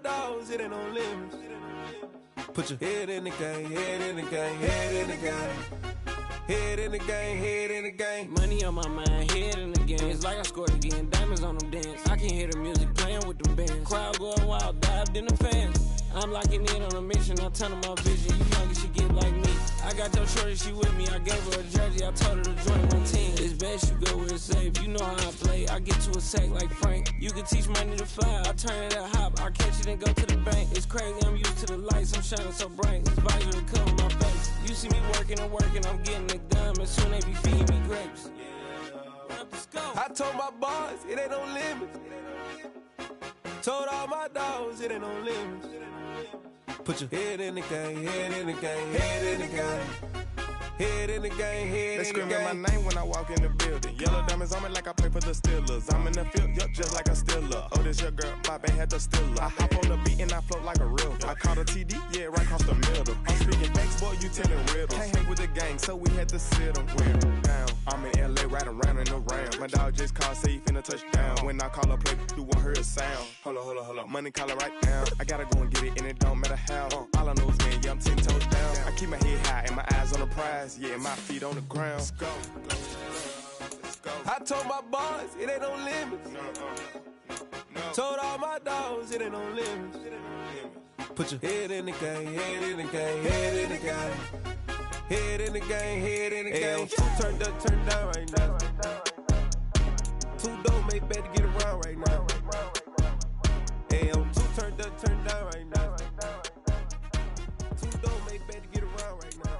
dogs, it ain't no limits. Put your head in the game, head in the game, head in the game. Head in the game, head in the game. Money on my mind, head in the game. It's like I scored again, diamonds on them dance. I can hear the music playing with them bands. Crowd going wild, dived in the fans. I'm locking in on a mission, I turn on my vision. You young, she get like me. I got your shorty, she with me. I gave her a jersey, I told her to join one team. It's best you go where it's safe. You know how I play. I get to a sack like Frank. You can teach money to fly. I turn it at hop. I catch it and go to the bank. It's crazy, I'm used to the lights. I'm shining so bright. This visor to cover my face. You see me working and working, I'm getting it done. And soon they be feeding me grapes. I told my boys, it ain't no limits. Told all my dogs, it ain't no limits. Put your head in the game, head in the game, head in the game. Head in the game, head they in the game. They screaming my name when I walk in the building. Yellow diamonds on me like I play for the Steelers. I'm in the field, yup, just like a Steeler. Oh, this your girl, my band had the Steeler. I hop on the beat and I float like a real. I caught a TD, yeah, right across the middle. I'm speaking facts, boy, you telling riddles. Can't hang with the gang, so we had to sit them down. I'm in LA, riding around and around. My dog just called, say he finna touchdown. When I call a play, you won't hear a sound. Hold up, money caller right now. I gotta go and get it, and it don't matter how. All I know is, man, yeah, I'm 10 toes down. I keep my head high and my eyes on the prize. Yeah, my feet on the ground. Let's go. I told my boys, it ain't no limits. No. Told all my dogs, it ain't no limits. Put your head in the game, head in the game, head in the game. Head in the game, head in the game. Two turned up, turned down right now. Two dope make better get around right now. Two turned up, turned down right now. Two dope make better get around right now.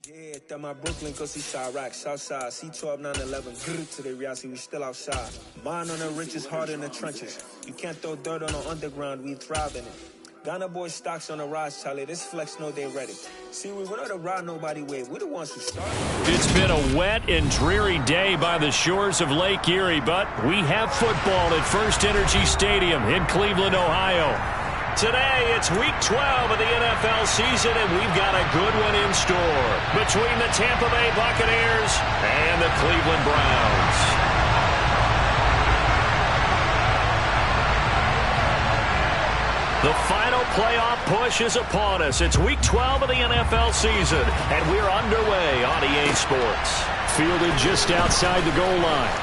Yeah, that my Brooklyn, go see Chirac, Southside, C12, 911, grrr to the reality, we still outside. Mine on the riches, hard in the trenches. You can't throw dirt on the underground, we thrive in it. Ghana boys stocks on the rise, Charlie, this flex know they ready. See, we don't ride nobody wave, we the ones who started. It's been a wet and dreary day by the shores of Lake Erie, but we have football at First Energy Stadium in Cleveland, Ohio. Today, it's Week 12 of the NFL season, and we've got a good one in store between the Tampa Bay Buccaneers and the Cleveland Browns. The final playoff push is upon us. It's Week 12 of the NFL season, and we're underway on EA Sports. Fielded just outside the goal line.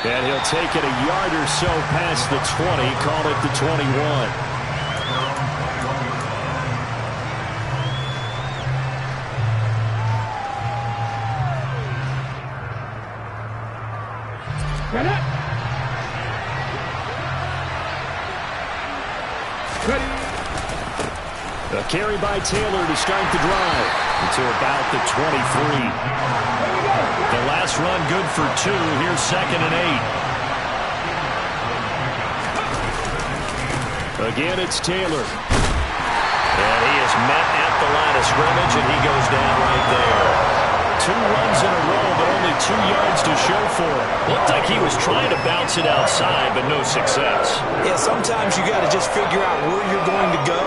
And he'll take it a yard or so past the 20, call it the 21. A carry by Taylor to start the drive to about the 23. The last run good for 2. Here's 2nd and 8. Again, it's Taylor. And he is met at the line of scrimmage, and he goes down right there. 2 runs in a row, but only 2 yards to show for it. Looked like he was trying to bounce it outside, but no success. Yeah, sometimes you got to just figure out where you're going to go,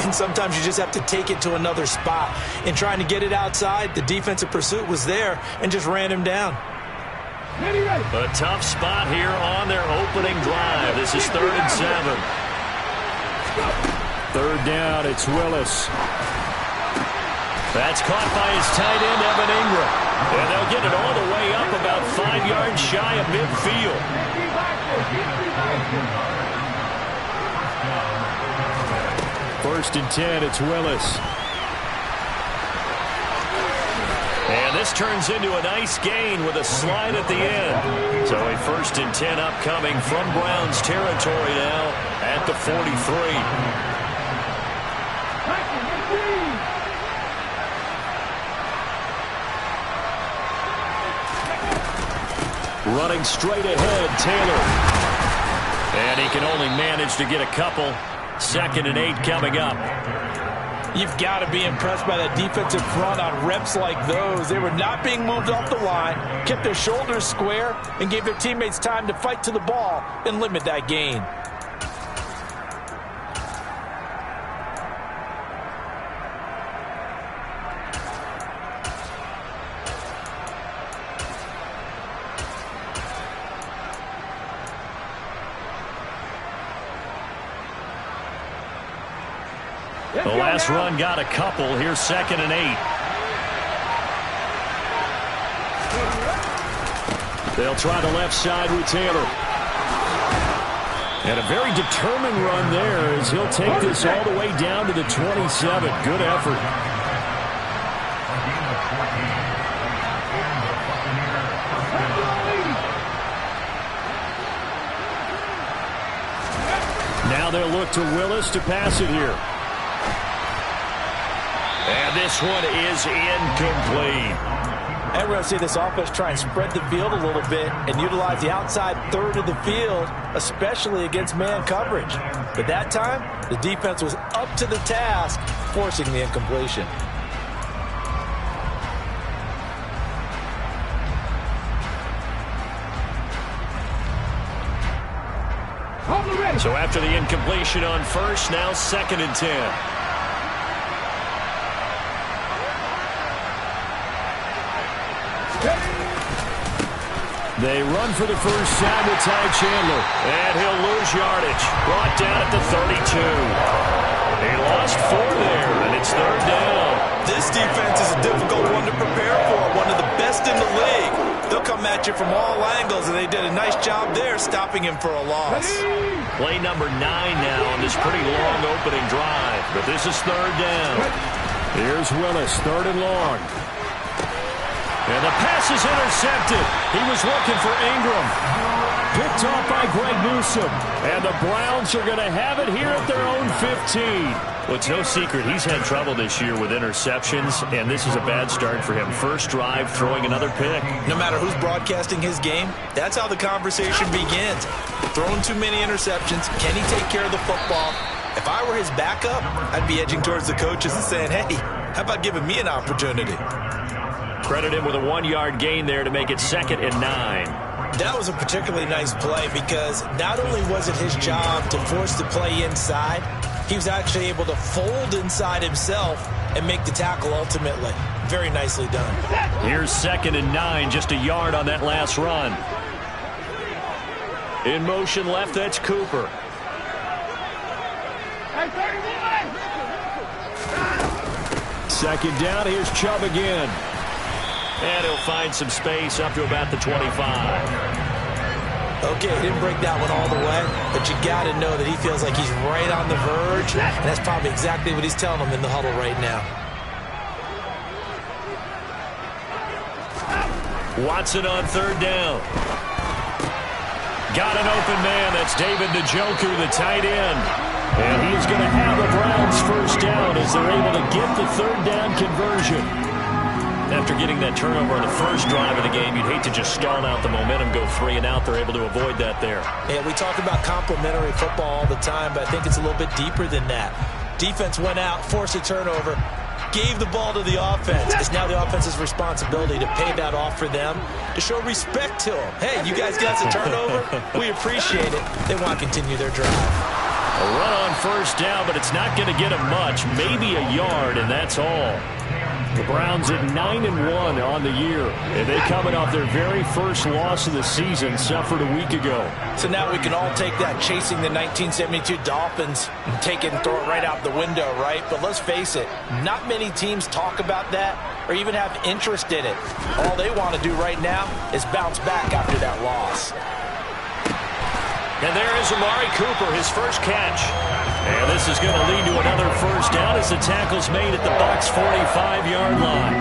and sometimes you just have to take it to another spot. In trying to get it outside, the defensive pursuit was there and just ran him down. A tough spot here on their opening drive. This is 3rd and 7. 3rd down, it's Willis. That's caught by his tight end, Evan Ingram. And they'll get it all the way up about 5 yards shy of midfield. 1st and 10, it's Willis. And this turns into a nice gain with a slide at the end. So a 1st and 10 upcoming from Browns territory now at the 43. Running straight ahead, Taylor. And he can only manage to get a couple. 2nd and 8 coming up. You've got to be impressed by that defensive front on reps like those. They were not being moved off the line, kept their shoulders square, and gave their teammates time to fight to the ball and limit that gain. The last run got a couple. Here's 2nd and 8. They'll try the left side with Taylor. And a very determined run there as he'll take this all the way down to the 27. Good effort. Now they'll look to Willis to pass it here. And this one is incomplete. And we're going to see this offense try and spread the field a little bit and utilize the outside third of the field, especially against man coverage. But that time, the defense was up to the task, forcing the incompletion. So after the incompletion on first, now 2nd and 10. They run for the first time with Ty Chandler. And he'll lose yardage. Brought down at the 32. He lost 4 there, and it's 3rd down. This defense is a difficult one to prepare for. One of the best in the league. They'll come at you from all angles, and they did a nice job there stopping him for a loss. Play number 9 now on this pretty long opening drive. But this is 3rd down. Here's Willis, 3rd and long. And the pass is intercepted. He was looking for Ingram. Picked off by Greg Newsome. And the Browns are going to have it here at their own 15. Well, it's no secret he's had trouble this year with interceptions, and this is a bad start for him. First drive, throwing another pick. No matter who's broadcasting his game, that's how the conversation begins. Throwing too many interceptions, can he take care of the football? If I were his backup, I'd be edging towards the coaches and saying, hey, how about giving me an opportunity? Credit him with a 1-yard gain there to make it 2nd and 9. That was a particularly nice play because not only was it his job to force the play inside, he was actually able to fold inside himself and make the tackle ultimately. Very nicely done. Here's 2nd and 9, just a yard on that last run. In motion left, that's Cooper. Second down, here's Chubb again. And he'll find some space up to about the 25. Okay, he didn't break that one all the way, but you got to know that he feels like he's right on the verge, and that's probably exactly what he's telling them in the huddle right now. Watson on 3rd down. Got an open man. That's David Njoku, the tight end. And he's going to have the Browns first down as they're able to get the 3rd down conversion. After getting that turnover on the first drive of the game, you'd hate to just stall out the momentum, go 3 and out. They're able to avoid that there. Yeah, we talk about complementary football all the time, but I think it's a little bit deeper than that. Defense went out, forced a turnover, gave the ball to the offense. It's now the offense's responsibility to pay that off for them, to show respect to them. Hey, you guys got the turnover? We appreciate it. They want to continue their drive. A run on first down, but it's not going to get them much. Maybe a yard, and that's all. The Browns at 9-1 on the year, and they coming off their very first loss of the season, suffered a week ago. So now we can all take that chasing the 1972 Dolphins and take it and throw it right out the window, right? But let's face it, not many teams talk about that or even have interest in it. All they want to do right now is bounce back after that loss. And there is Amari Cooper, his first catch. And this is going to lead to another first down as the tackle's made at the Bucs' 45-yard line.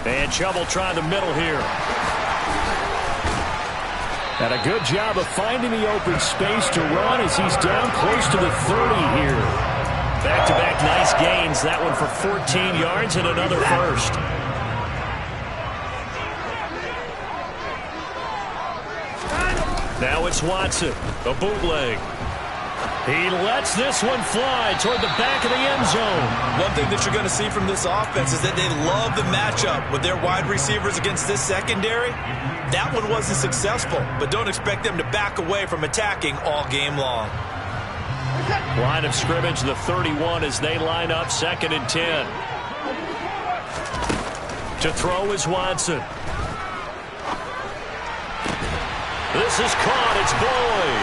And Chubb will try the middle here. And a good job of finding the open space to run as he's down close to the 30 here. Back-to-back nice gains. That one for 14 yards and another first. Now it's Watson, a bootleg. He lets this one fly toward the back of the end zone. One thing that you're going to see from this offense is that they love the matchup with their wide receivers against this secondary. That one wasn't successful, but don't expect them to back away from attacking all game long. Line of scrimmage, the 31 as they line up 2nd and 10. To throw is Watson. This is caught. It's Boyd.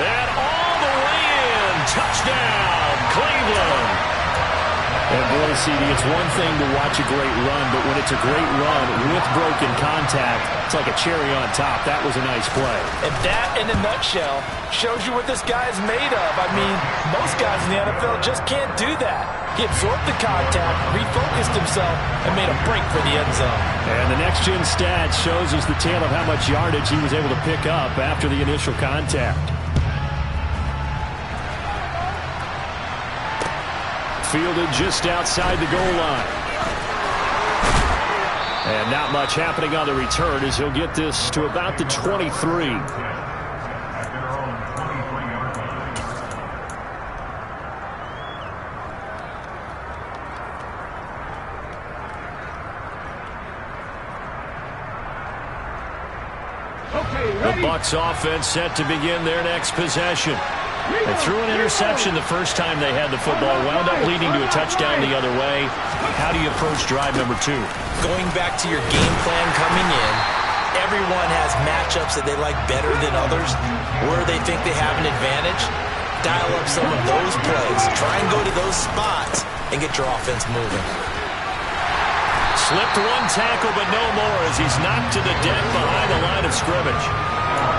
And all the way in. Touchdown, Cleveland. And boy, CD, it's one thing to watch a great run, but when it's a great run with broken contact, it's like a cherry on top. That was a nice play. And that, in a nutshell, shows you what this guy is made of. I mean, most guys in the NFL just can't do that. He absorbed the contact, refocused himself, and made a break for the end zone. And the next-gen stats shows us the tale of how much yardage he was able to pick up after the initial contact. Fielded just outside the goal line. And not much happening on the return as he'll get this to about the 23. The Bucs offense set to begin their next possession. They threw an interception the first time they had the football, wound up leading to a touchdown the other way. How do you approach drive number 2? Going back to your game plan coming in, everyone has matchups that they like better than others, where they think they have an advantage. Dial up some of those plays. Try and go to those spots and get your offense moving. Slipped one tackle, but no more as he's knocked to the deck behind the line of scrimmage.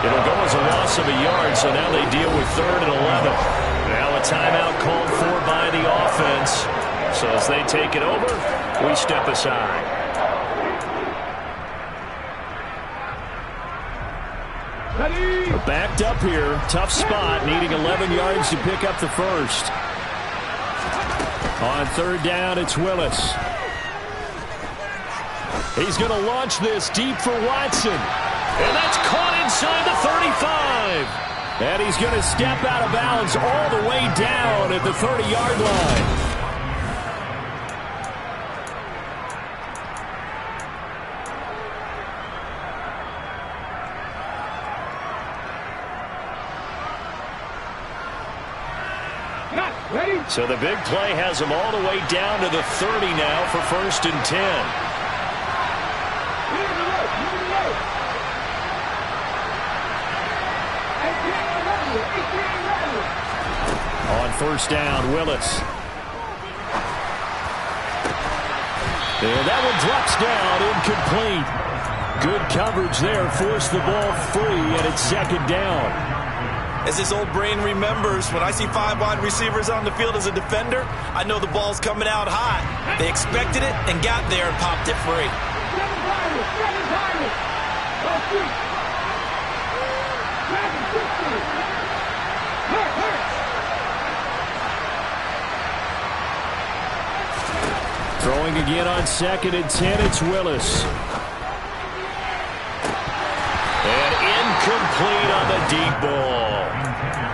It'll go as a loss of a yard, so now they deal with 3rd and 11. Now a timeout called for by the offense. So as they take it over, we step aside. We're backed up here. Tough spot, needing 11 yards to pick up the first. On 3rd down, it's Willis. He's going to launch this deep for Watson. And that's caught inside the 35. And he's going to step out of bounds all the way down at the 30-yard line. So the big play has him all the way down to the 30 now for 1st and 10. On 1st down, Willis. And that one drops down, incomplete. Good coverage there, forced the ball free, and it's 2nd down. As this old brain remembers, when I see 5 wide receivers on the field as a defender, I know the ball's coming out hot. They expected it and got there and popped it free. Throwing again on 2nd and 10, it's Willis. And incomplete on the deep ball.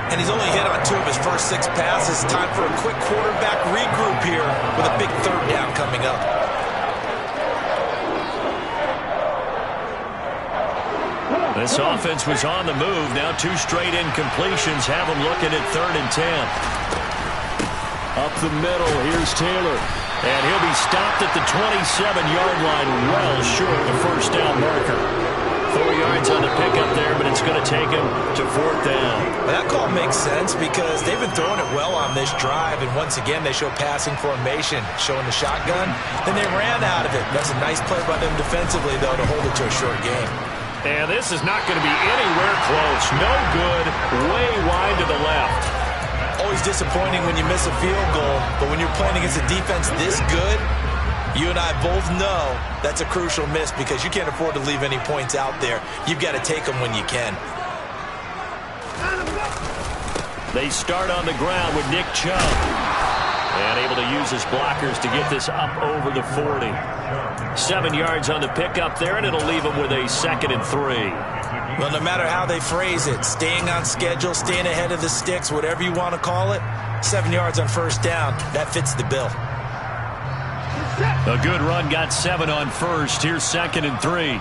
And he's only hit on 2 of his first 6 passes. Time for a quick quarterback regroup here with a big 3rd down coming up. This offense was on the move. Now 2 straight incompletions have them looking at 3rd and 10. Up the middle, here's Taylor. And he'll be stopped at the 27-yard line, well short of the 1st down marker. 4 yards on the pickup there, but it's going to take him to 4th down. Well, that call makes sense because they've been throwing it well on this drive, and once again they show passing formation, showing the shotgun. Then they ran out of it. That's a nice play by them defensively, though, to hold it to a short game. And this is not going to be anywhere close. No good, way wide to the left. Always disappointing when you miss a field goal, but when you're playing against a defense this good, you and I both know that's a crucial miss because you can't afford to leave any points out there. You've got to take them when you can. They start on the ground with Nick Chubb. And able to use his blockers to get this up over the 40. 7 yards on the pickup there, and it'll leave him with a 2nd and 3. Well, no matter how they phrase it, staying on schedule, staying ahead of the sticks, whatever you want to call it, 7 yards on 1st down, that fits the bill. A good run, got 7 on 1st. Here's 2nd and 3.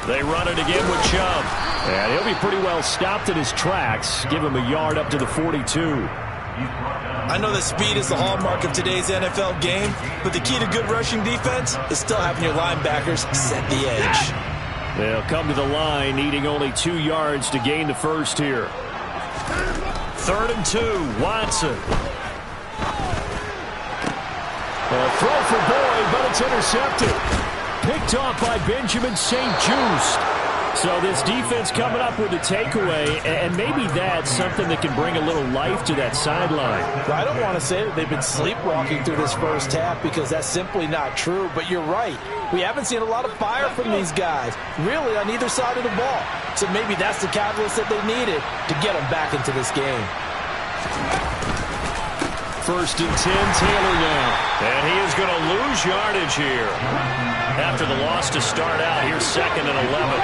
They run it again with Chubb. And he'll be pretty well stopped in his tracks. Give him a yard up to the 42. I know that speed is the hallmark of today's NFL game, but the key to good rushing defense is still having your linebackers set the edge. They'll come to the line, needing only 2 yards to gain the first here. 3rd and 2, Watson. A throw for Boyd, but it's intercepted. Picked off by Benjamin St-Juste. So this defense coming up with a takeaway, and maybe that's something that can bring a little life to that sideline. Well, I don't want to say that they've been sleepwalking through this first half because that's simply not true, but you're right. We haven't seen a lot of fire from these guys, really on either side of the ball. So maybe that's the catalyst that they needed to get them back into this game. 1st and 10, Taylor now. And he is going to lose yardage here. After the loss to start out, here's 2nd and 11.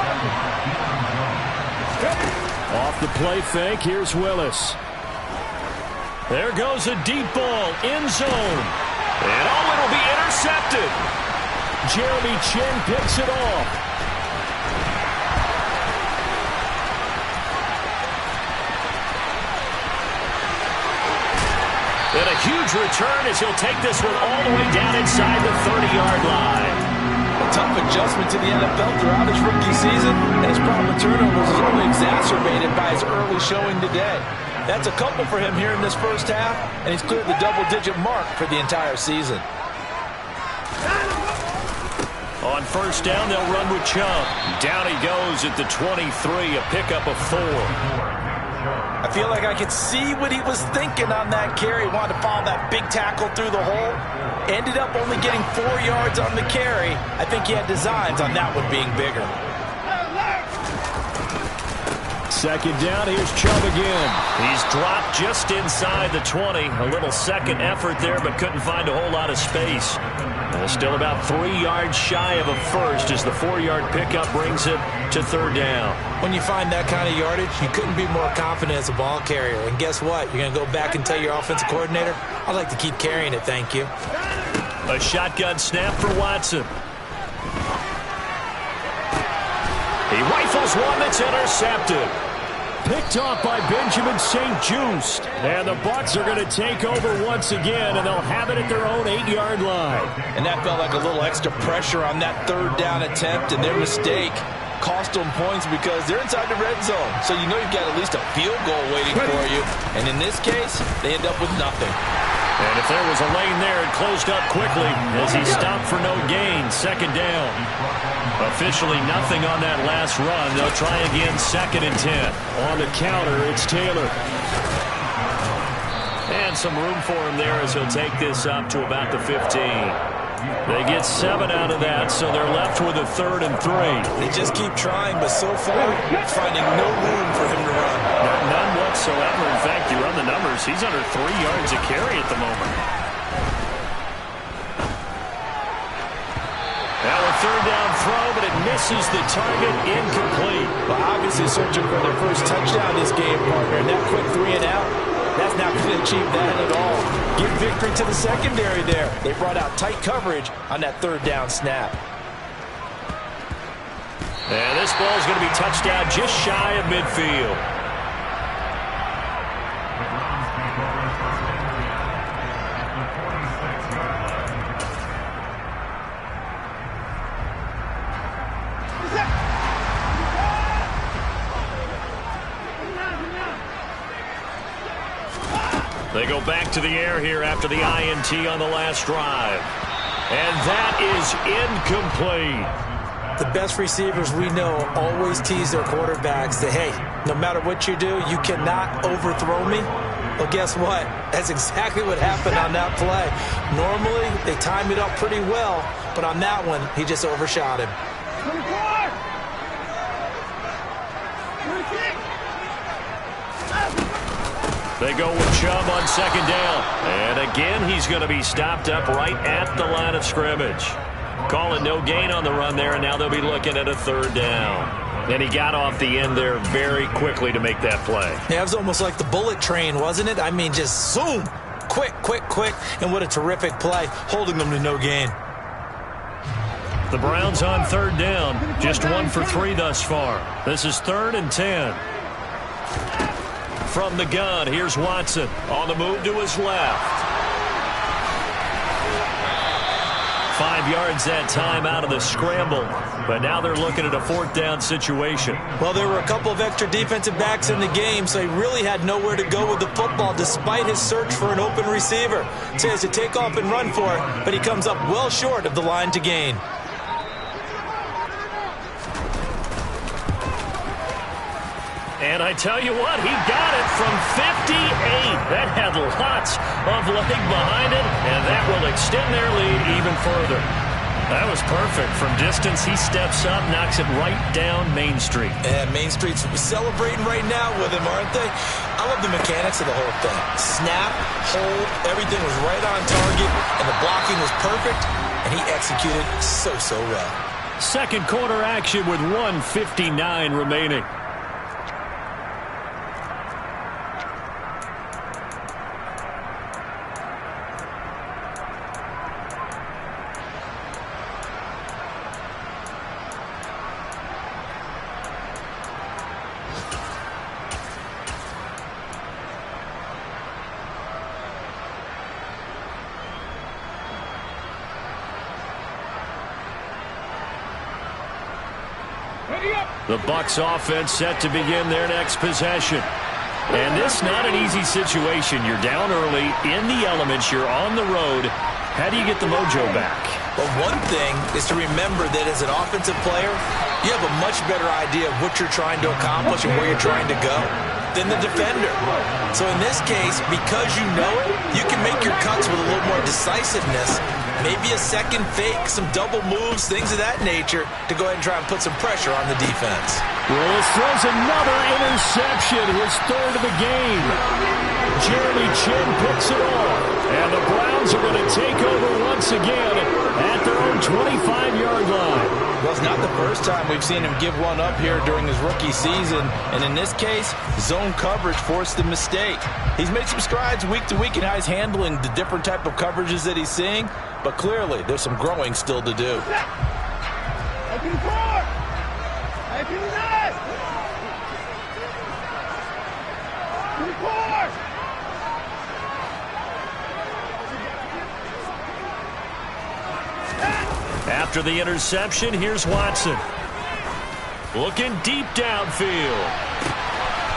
Off the play fake, here's Willis. There goes a deep ball, end zone. And oh, it'll be intercepted. Jeremy Chinn picks it off. And a huge return as he'll take this one all the way down inside the 30-yard line. A tough adjustment to the NFL throughout his rookie season, and his problem turnovers is only exacerbated by his early showing today. That's a couple for him here in this first half, and he's cleared the double-digit mark for the entire season. On 1st down, they'll run with Chubb. Down he goes at the 23, a pickup of 4. I feel like I could see what he was thinking on that carry. He wanted to follow that big tackle through the hole. Ended up only getting 4 yards on the carry. I think he had designs on that one being bigger. 2nd down, here's Chubb again. He's dropped just inside the 20. A little second effort there, but couldn't find a whole lot of space. Still about 3 yards shy of a first as the 4-yard pickup brings it to 3rd down. When you find that kind of yardage, you couldn't be more confident as a ball carrier. And guess what? You're going to go back and tell your offensive coordinator, I'd like to keep carrying it, thank you. A shotgun snap for Watson. He rifles one that's intercepted. Picked off by Benjamin St-Juste. And the Bucs are going to take over once again, and they'll have it at their own 8-yard line. And that felt like a little extra pressure on that 3rd down attempt, and their mistake cost them points because they're inside the red zone. So you know you've got at least a field goal waiting for you. And in this case, they end up with nothing. And if there was a lane there, it closed up quickly as he stopped for no gain. 2nd down. Officially nothing on that last run. They'll try again 2nd and 10. On the counter, it's Taylor. And some room for him there as he'll take this up to about the 15. They get 7 out of that, so they're left with a 3rd and 3. They just keep trying, but so far, finding no room for him to run. None whatsoever. In fact, you run the numbers, he's under 3 yards a carry at the moment. Now a 3rd down throw, but it misses the target, incomplete. Well, obviously searching for their first touchdown this game, partner, and that quick 3 and out, that's not going to achieve that at all. Give victory to the secondary there. They brought out tight coverage on that 3rd down snap. And this ball is going to be touched down just shy of midfield. They go back to the air here after the INT on the last drive. And that is incomplete. The best receivers we know always tease their quarterbacks that, hey, no matter what you do, you cannot overthrow me. Well, guess what? That's exactly what happened on that play. Normally, they time it up pretty well, but on that one, he just overshot him. They go with Chubb on 2nd down. And again, he's going to be stopped up right at the line of scrimmage. Calling no gain on the run there, and now they'll be looking at a 3rd down. And he got off the end there very quickly to make that play. Yeah, it was almost like the bullet train, wasn't it? I mean, just zoom. Quick, quick, quick. And what a terrific play, holding them to no gain. The Browns on 3rd down. Just 1 for 3 thus far. This is 3rd and 10. From the gun, here's Watson. On the move to his left. 5 yards that time out of the scramble. But now they're looking at a 4th down situation. Well, there were a couple of extra defensive backs in the game, so he really had nowhere to go with the football despite his search for an open receiver. So he has to take off and run for it, but he comes up well short of the line to gain. And I tell you what, he got it from 58. That had lots of leg behind it, and that will extend their lead even further. That was perfect. From distance, he steps up, knocks it right down Main Street. And Main Street's celebrating right now with him, aren't they? I love the mechanics of the whole thing. Snap, hold, everything was right on target, and the blocking was perfect, and he executed so well. Second quarter action with 1:59 remaining. The Bucs offense set to begin their next possession. And this not an easy situation. You're down early, in the elements, you're on the road. How do you get the mojo back? Well, one thing is to remember that as an offensive player, you have a much better idea of what you're trying to accomplish and where you're trying to go than the defender. So in this case, because you know it, you can make your cuts with a little more decisiveness. Maybe a second fake, some double moves, things of that nature to go ahead and try and put some pressure on the defense. Willis throws another interception, his 3rd of the game. Jeremy Chinn picks it off. And the Browns are going to take over once again at their own 25-yard line. Well, it's not the first time we've seen him give one up here during his rookie season. And in this case, zone coverage forced the mistake. He's made some strides week to week in how he's handling the different type of coverages that he's seeing. But clearly, there's some growing still to do. After the interception, here's Watson. Looking deep downfield.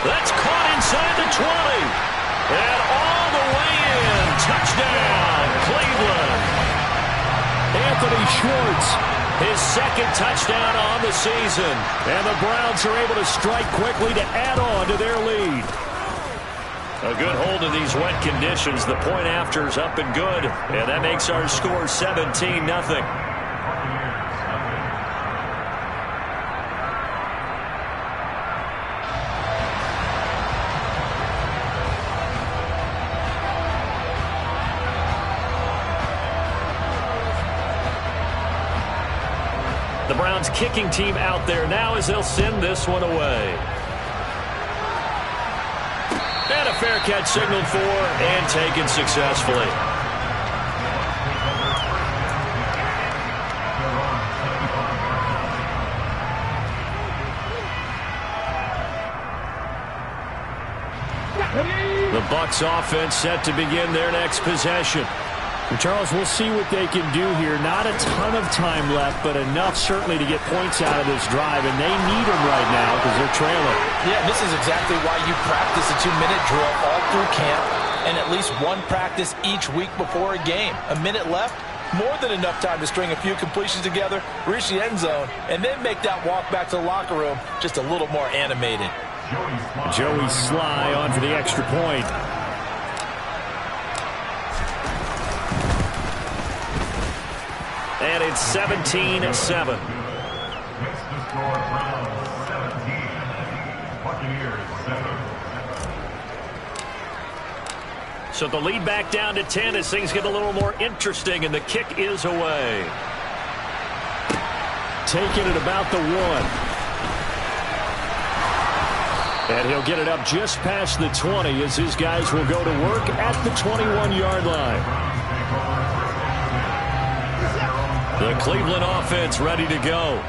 That's caught inside the 20. And all the way in. Touchdown, Cleveland. Anthony Schwartz, his 2nd touchdown on the season. And the Browns are able to strike quickly to add on to their lead. A good hold of these wet conditions. The point after is up and good. And that makes our score 17-0. The Browns kicking team out there now as they'll send this one away. And a fair catch signaled for and taken successfully. The Bucs offense set to begin their next possession. Charles, we'll see what they can do here. Not a ton of time left, but enough certainly to get points out of this drive, and they need them right now because they're trailing. Yeah, this is exactly why you practice a 2-minute drill all through camp and at least one practice each week before a game. A minute left, more than enough time to string a few completions together, reach the end zone, and then make that walk back to the locker room just a little more animated. Joey Sly on for the extra point. And it's 17-7. So the lead back down to 10 as things get a little more interesting, and the kick is away. Taking it about the 1. And he'll get it up just past the 20 as his guys will go to work at the 21-yard line. The Cleveland offense ready to go.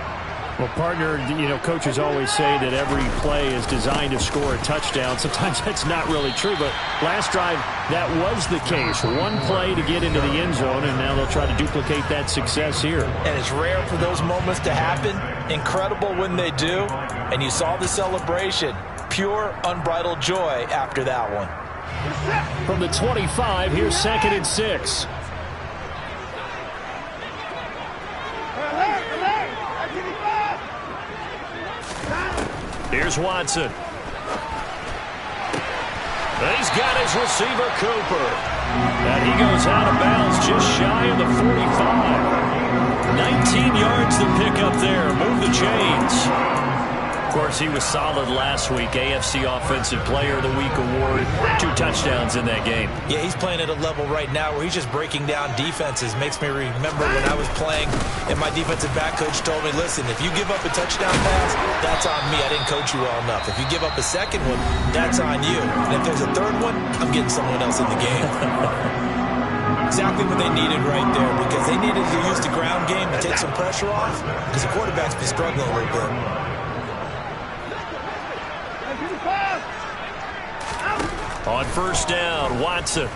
Well, partner, coaches always say that every play is designed to score a touchdown. Sometimes that's not really true, but last drive, that was the case. One play to get into the end zone, and now they'll try to duplicate that success here. And it's rare for those moments to happen. Incredible when they do. And you saw the celebration. Pure, unbridled joy after that one. From the 25, here's 2nd and 6. Here's Watson. And he's got his receiver, Cooper. And he goes out of bounds just shy of the 45. 19 yards to pick up there. Move the chains. Of course, he was solid last week. AFC Offensive Player of the Week award. 2 touchdowns in that game. Yeah, he's playing at a level right now where he's just breaking down defenses. Makes me remember when I was playing and my defensive back coach told me, listen, if you give up a touchdown pass, that's on me. I didn't coach you well enough. If you give up a second one, that's on you. And if there's a third one, I'm getting someone else in the game. Exactly what they needed right there, because they needed to use the ground game to take some pressure off, because the quarterback's been struggling a little bit. On first down, Watson.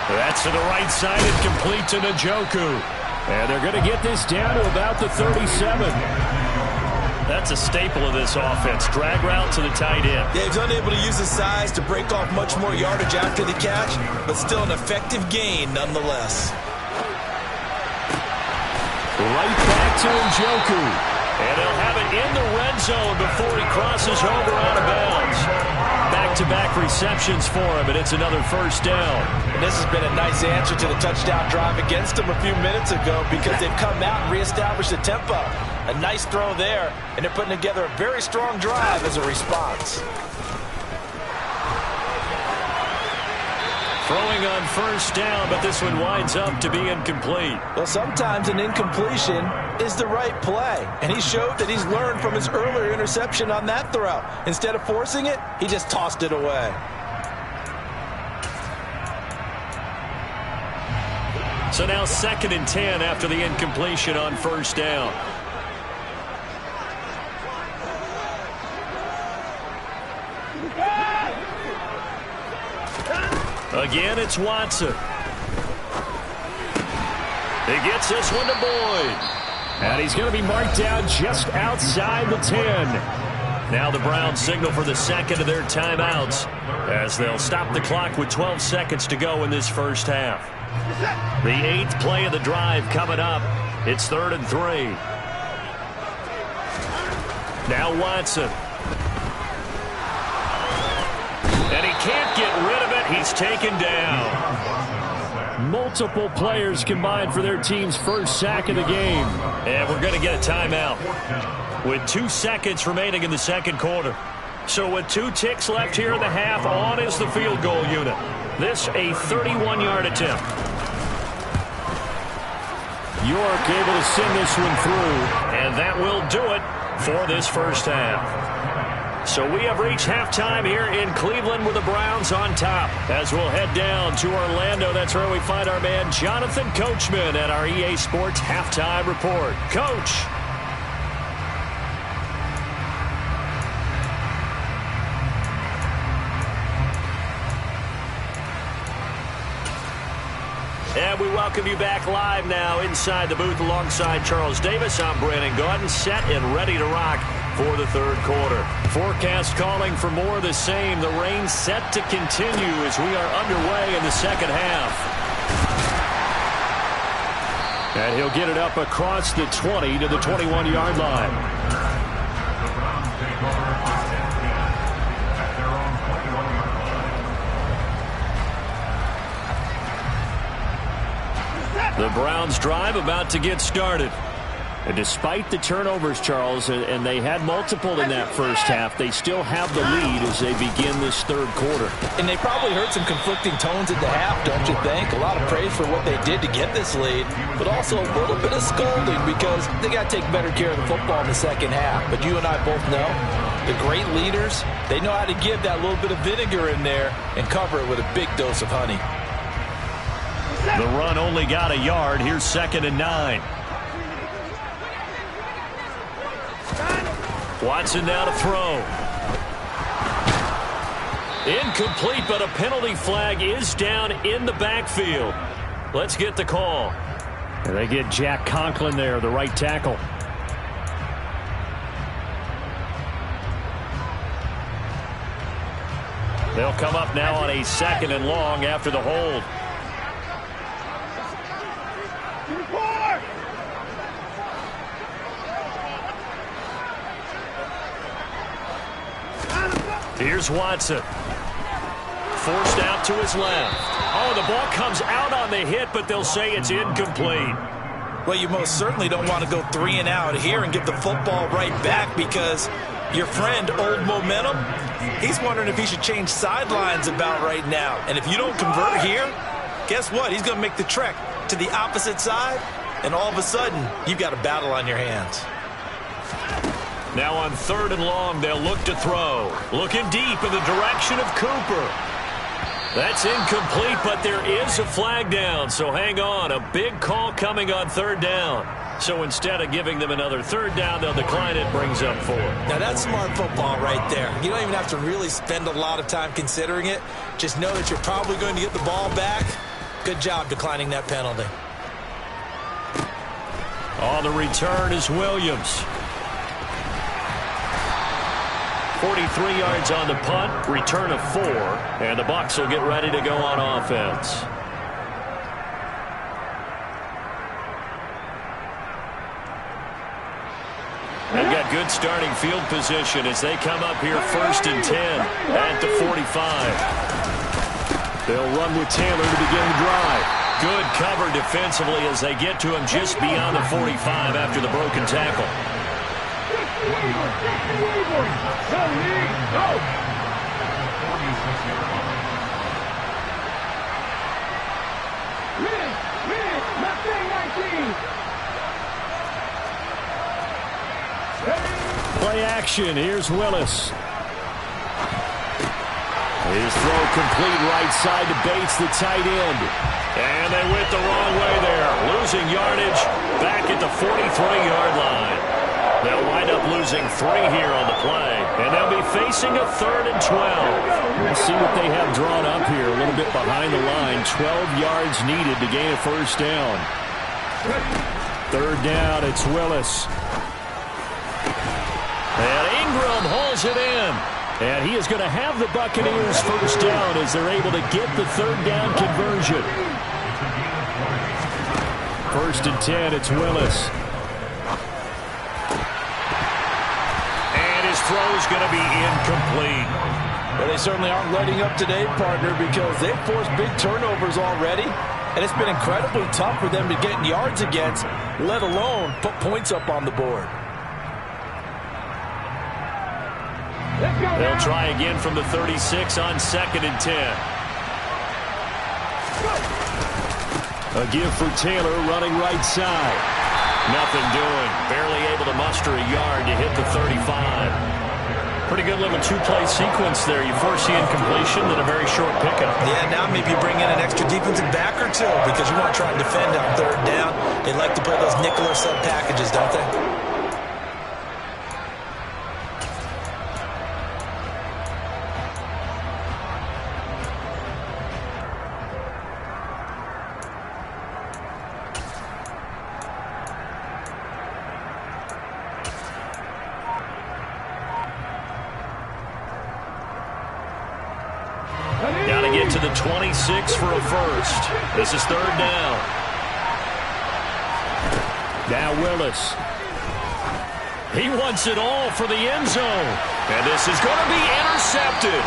That's to the right side and complete to Njoku. And they're going to get this down to about the 37. That's a staple of this offense. Drag route to the tight end. Yeah, he's unable to use his size to break off much more yardage after the catch, but still an effective gain nonetheless. Right back to Njoku. And he'll have it in the red zone before he crosses over out of bounds. Back-to-back receptions for him, and it's another first down. And this has been a nice answer to the touchdown drive against him a few minutes ago, because they've come out and reestablished the tempo. A nice throw there, and they're putting together a very strong drive as a response. Throwing on first down, but this one winds up to be incomplete. Well, sometimes an incompletion is the right play, and he showed that he's learned from his earlier interception on that throw. Instead of forcing it, he just tossed it away. So now 2nd and 10 after the incompletion on first down. Again, it's Watson. He gets this one to Boyd. And he's going to be marked down just outside the 10. Now the Browns signal for the second of their timeouts as they'll stop the clock with 12 seconds to go in this first half. The 8th play of the drive coming up. It's 3rd and 3. Now Watson. And he can't get rid of it. He's taken down. Multiple players combined for their team's first sack of the game. And we're going to get a timeout with 2 seconds remaining in the second quarter. So with 2 ticks left here in the half, on is the field goal unit. This a 31-yard attempt. York able to send this one through. And that will do it for this first half. So we have reached halftime here in Cleveland with the Browns on top. As we'll head down to Orlando, that's where we find our man Jonathan Coachman at our EA Sports Halftime Report. Coach. And we welcome you back live now inside the booth alongside Charles Davis. I'm Brandon Gaudin, set and ready to rock for the third quarter. Forecast calling for more of the same. The rain set to continue as we are underway in the second half. And he'll get it up across the 20 to the 21-yard line. The Browns drive about to get started. And despite the turnovers, Charles, and they had multiple in that first half, they still have the lead as they begin this third quarter. And they probably heard some conflicting tones at the half, don't you think? A lot of praise for what they did to get this lead, but also a little bit of scolding because they got to take better care of the football in the second half. But you and I both know the great leaders, they know how to give that little bit of vinegar in there and cover it with a big dose of honey. The run only got a yard. Here's 2nd and 9. Watson now to throw. Incomplete, but a penalty flag is down in the backfield. Let's get the call. And they get Jack Conklin there, the right tackle. They'll come up now on a 2nd and long after the hold. Here's Watson. Forced out to his left. Oh, the ball comes out on the hit, but they'll say it's incomplete. Well, you most certainly don't want to go 3 and out here and give the football right back, because your friend, Old Momentum, he's wondering if he should change sidelines about right now. And if you don't convert here, guess what? He's going to make the trek to the opposite side, and all of a sudden, you've got a battle on your hands. Now on 3rd and long, they'll look to throw. Looking deep in the direction of Cooper. That's incomplete, but there is a flag down, so hang on. A big call coming on 3rd down. So instead of giving them another 3rd down, they'll decline it, brings up 4. Now that's smart football right there. You don't even have to really spend a lot of time considering it. Just know that you're probably going to get the ball back. Good job declining that penalty. On the return is Williams. 43 yards on the punt, return of 4, and the Bucs will get ready to go on offense. They've got good starting field position as they come up here 1st and 10 at the 45. They'll run with Taylor to begin the drive. Good cover defensively as they get to him just beyond the 45 after the broken tackle. Play action. Here's Willis. His throw complete right side to Bates, the tight end. And they went the wrong way there. Losing yardage back at the 43-yard line. They'll wind up losing 3 here on the play. And they'll be facing a 3rd and 12. We'll see what they have drawn up here. A little bit behind the line. 12 yards needed to gain a 1st down. 3rd down, it's Willis. And Ingram hauls it in. And he is going to have the Buccaneers 1st down as they're able to get the 3rd down conversion. 1st and 10, it's Willis. And his throw is going to be incomplete. Well, they certainly aren't letting up today, partner, because they've forced big turnovers already. And it's been incredibly tough for them to get yards against, let alone put points up on the board. They'll try again from the 36 on 2nd and 10. A give for Taylor running right side. Nothing doing. Barely able to muster a yard to hit the 35. Pretty good little 2-play sequence there. You force the incompletion, then a very short pickup. Yeah, now maybe you bring in an extra defensive back or 2 because you want to try and defend on 3rd down. They like to play those nickel or sub packages, don't they? To the 26 for a 1st. This is 3rd down. Now Willis. He wants it all for the end zone. And this is going to be intercepted.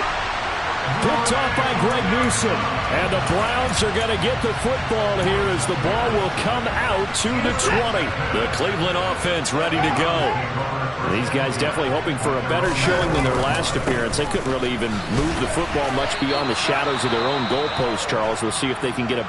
Picked off by Greg Newsome. And the Browns are going to get the football here as the ball will come out to the 20. The Cleveland offense ready to go. These guys definitely hoping for a better showing than their last appearance. They couldn't really even move the football much beyond the shadows of their own goalpost, Charles. We'll see if they can get a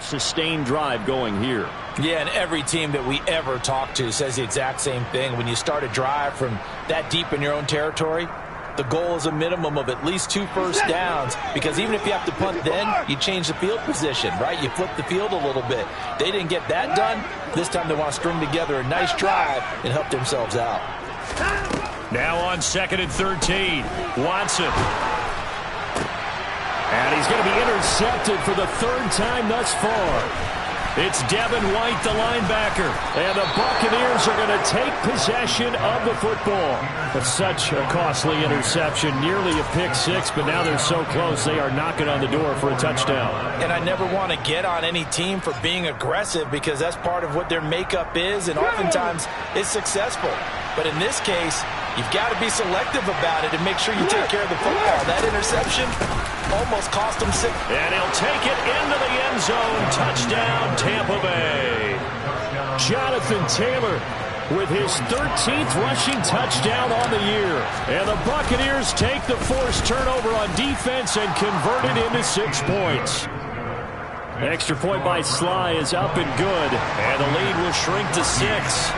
sustained drive going here. Yeah, and every team that we ever talk to says the exact same thing. When you start a drive from that deep in your own territory, the goal is a minimum of at least 2 first downs, because even if you have to punt then, you change the field position, right? You flip the field a little bit. They didn't get that done. This time they want to string together a nice drive and help themselves out. Now on 2nd and 13, Watson. And he's going to be intercepted for the 3rd time thus far. It's Devin White, the linebacker. And the Buccaneers are going to take possession of the football. That's such a costly interception. Nearly a pick six, but now they're so close they are knocking on the door for a touchdown. And I never want to get on any team for being aggressive, because that's part of what their makeup is, and oftentimes it's successful. But in this case, you've got to be selective about it and make sure you take care of the football. That interception almost cost him 6. And he'll take it into the end zone. Touchdown, Tampa Bay. Jonathan Taylor with his 13th rushing touchdown on the year. And the Buccaneers take the forced turnover on defense and convert it into 6 points. Extra point by Sly is up and good. And the lead will shrink to 6.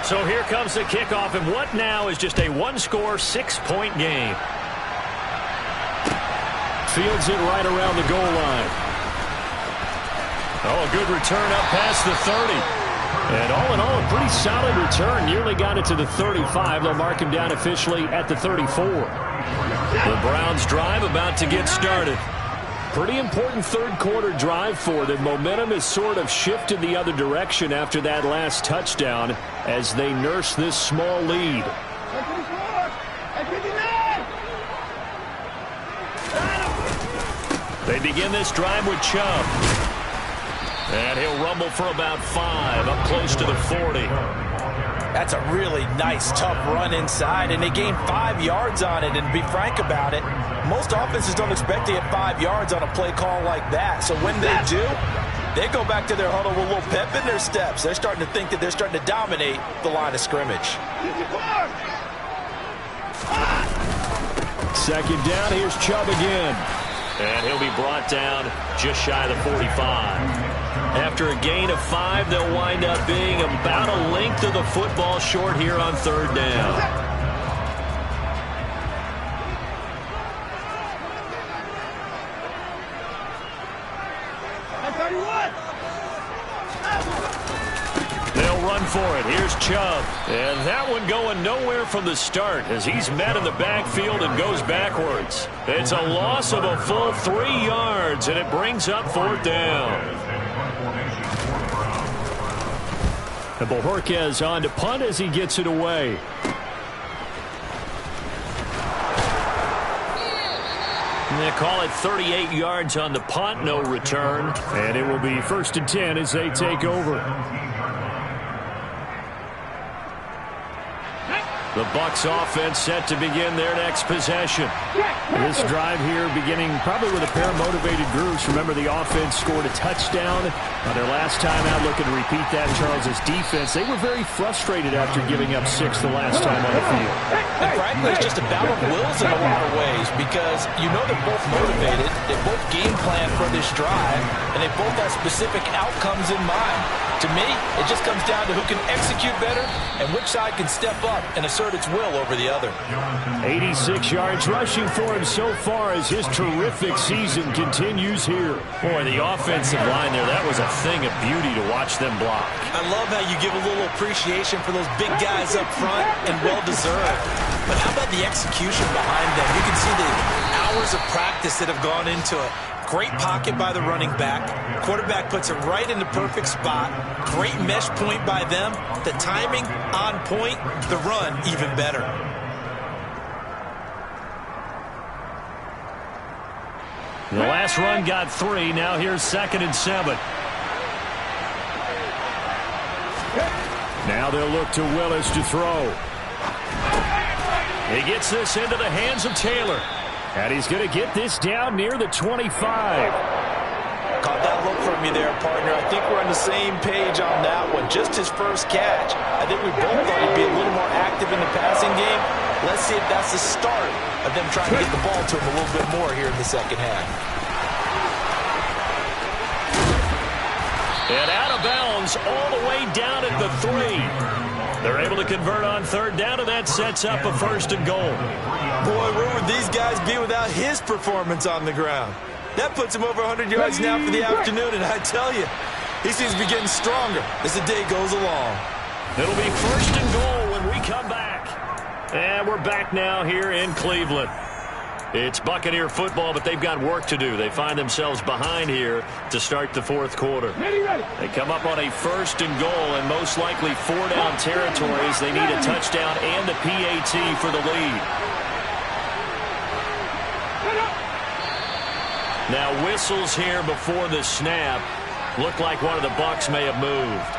So here comes the kickoff, and what now is just a 1-score, 6-point game. Fields it right around the goal line. Oh, a good return up past the 30. And all in all, a pretty solid return. Nearly got it to the 35. They'll mark him down officially at the 34. The Browns drive about to get started. Pretty important 3rd quarter drive for them. Momentum has sort of shifted the other direction after that last touchdown as they nurse this small lead. They begin this drive with Chubb. And he'll rumble for about 5, up close to the 40. That's a really nice, tough run inside, and they gained 5 yards on it. And to be frank about it, most offenses don't expect to get 5 yards on a play call like that. So when they do, they go back to their huddle with a little pep in their steps. They're starting to think that they're starting to dominate the line of scrimmage. 2nd down, here's Chubb again. And he'll be brought down just shy of the 45. After a gain of 5, they'll wind up being about a length of the football short here on 3rd down. They'll run for it. Here's Chubb. And that one going nowhere from the start as he's met in the backfield and goes backwards. It's a loss of a full 3 yards, and it brings up 4th down. And Bojorquez on to punt as he gets it away. And they call it 38 yards on the punt, no return. And it will be 1st and 10 as they take over. The Bucs offense set to begin their next possession. This drive here beginning probably with a pair of motivated groups. Remember, the offense scored a touchdown on their last time out. Looking to repeat that. Charles' defense, they were very frustrated after giving up 6 the last time on the field. And frankly, it's just a battle of wills in a lot of ways, because you know they're both motivated, they both game plan for this drive, and they both have specific outcomes in mind. To me, it just comes down to who can execute better and which side can step up and assert its will over the other. 86 yards rushing for him so far as his terrific season continues here. Boy, the offensive line there, that was a thing of beauty to watch them block. I love how you give a little appreciation for those big guys up front, and well-deserved. But how about the execution behind them? You can see the hours of practice that have gone into it. Great pocket by the running back. Quarterback puts it right in the perfect spot. Great mesh point by them. The timing on point. The run even better. The last run got 3. Now here's 2nd and 7. Now they'll look to Willis to throw. He gets this into the hands of Taylor. And he's going to get this down near the 25. Caught that look from you there, partner. I think we're on the same page on that one. Just his first catch. I think we both thought he'd be a little more active in the passing game. Let's see if that's the start of them trying to get the ball to him a little bit more here in the second half. And out of bounds all the way down at the 3. They're able to convert on third down, and that sets up a 1st and goal. Boy, where would these guys be without his performance on the ground? That puts him over 100 yards now for the afternoon, and I tell you, he seems to be getting stronger as the day goes along. It'll be 1st and goal when we come back. And we're back now here in Cleveland. It's Buccaneer football, but they've got work to do. They find themselves behind here to start the 4th quarter. They come up on a 1st and goal, and most likely 4-down territories. They need a touchdown and a PAT for the lead. Now whistles here before the snap. Looked like one of the Bucs may have moved.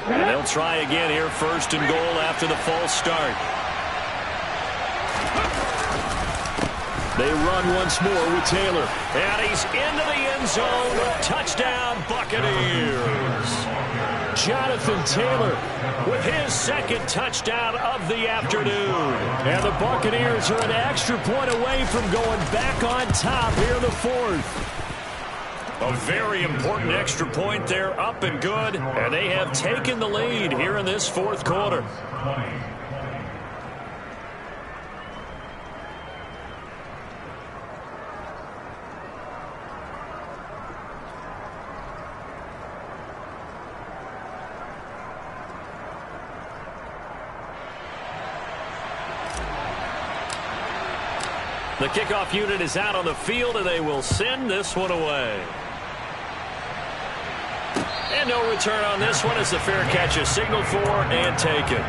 And they'll try again here, 1st and goal after the false start. They run once more with Taylor. And he's into the end zone. Touchdown, Buccaneers. Jonathan Taylor with his 2nd touchdown of the afternoon. And the Buccaneers are an extra point away from going back on top here in the 4th. A very important extra point there, up and good, and they have taken the lead here in this 4th quarter. The kickoff unit is out on the field, and they will send this one away. And no return on this one as the fair catch is signaled for and taken.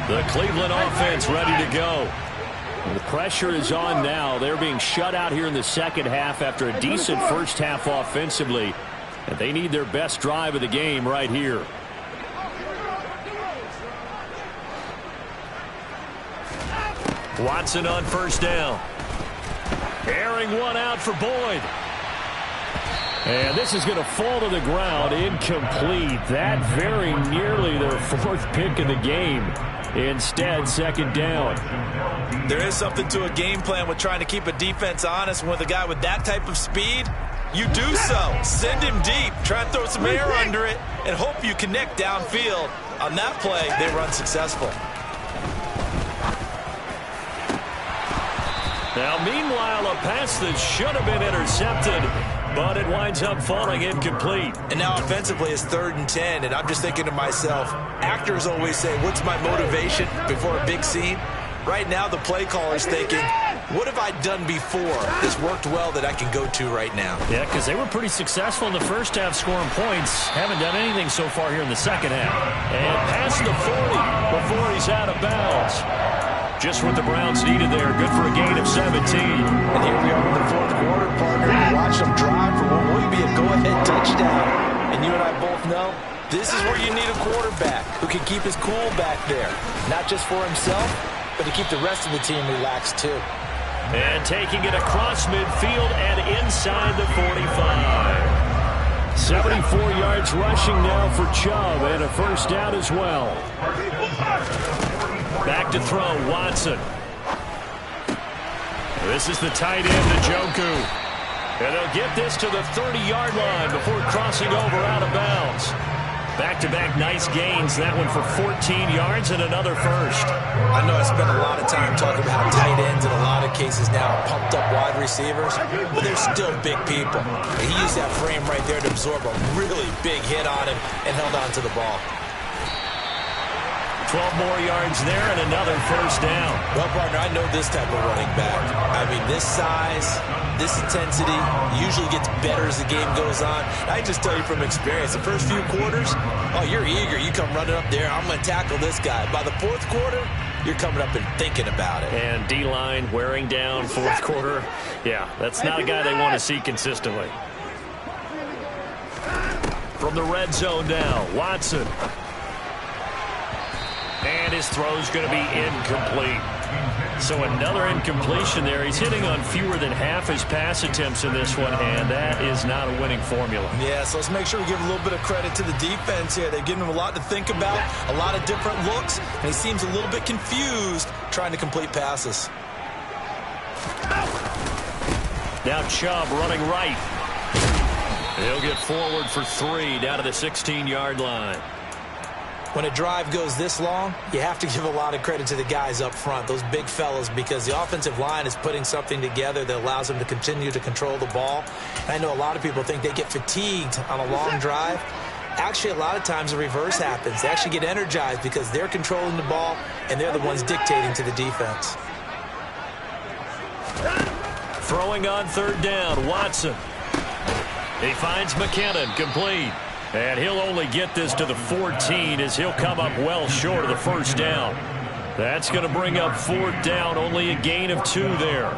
The Cleveland offense ready to go. The pressure is on now. They're being shut out here in the 2nd half after a decent 1st half offensively. And they need their best drive of the game right here. Watson on 1st down. Airing one out for Boyd. And this is going to fall to the ground, incomplete. That very nearly their 4th pick of the game. Instead, 2nd down. There is something to a game plan with trying to keep a defense honest. With a guy with that type of speed, you do so. Send him deep. Try and throw some air under it and hope you connect downfield. On that play, they run successful. Now, meanwhile, a pass that should have been intercepted, but it winds up falling incomplete. And now offensively it's 3rd and 10, and I'm just thinking to myself, actors always say, what's my motivation before a big scene? Right now the play caller's thinking, what have I done before that's worked well that I can go to right now? Yeah, because they were pretty successful in the 1st half scoring points. Haven't done anything so far here in the 2nd half. And past the 40 before he's out of bounds. Just what the Browns needed there. Good for a gain of 17. And here we are in the 4th quarter, partner. Watch them drive for what will be a go-ahead touchdown. And you and I both know this is where you need a quarterback who can keep his cool back there. Not just for himself, but to keep the rest of the team relaxed too. And taking it across midfield and inside the 45. 74 yards rushing now for Chubb, and a 1st down as well. Back to throw, Watson. This is the tight end, Njoku. And they'll get this to the 30-yard line before crossing over out of bounds. Back-to-back nice gains. That one for 14 yards and another 1st. I know I spent a lot of time talking about tight ends in a lot of cases now, pumped up wide receivers, but they're still big people. He used that frame right there to absorb a really big hit on him and held on to the ball. 12 more yards there and another 1st down. Well, partner, I know this type of running back. I mean, this size, this intensity usually gets better as the game goes on. I can just tell you from experience, the first few quarters, oh, you're eager. You come running up there, I'm going to tackle this guy. By the 4th quarter, you're coming up and thinking about it. And D-line wearing down 4th quarter. Yeah, that's not a guy they want to see consistently. From the red zone now, Watson. And his throw's going to be incomplete. So another incompletion there. He's hitting on fewer than half his pass attempts in this one, and that is not a winning formula. Yeah, so let's make sure we give a little bit of credit to the defense here. They've given him a lot to think about, a lot of different looks, and he seems a little bit confused trying to complete passes. Now Chubb running right. He'll get forward for 3 down to the 16-yard line. When a drive goes this long, you have to give a lot of credit to the guys up front, those big fellas, because the offensive line is putting something together that allows them to continue to control the ball. And I know a lot of people think they get fatigued on a long drive. Actually, a lot of times the reverse happens. They actually get energized because they're controlling the ball, and they're the ones dictating to the defense. Throwing on 3rd down, Watson. He finds McKinnon, complete. And he'll only get this to the 14 as he'll come up well short of the 1st down. That's going to bring up 4th down, only a gain of 2 there.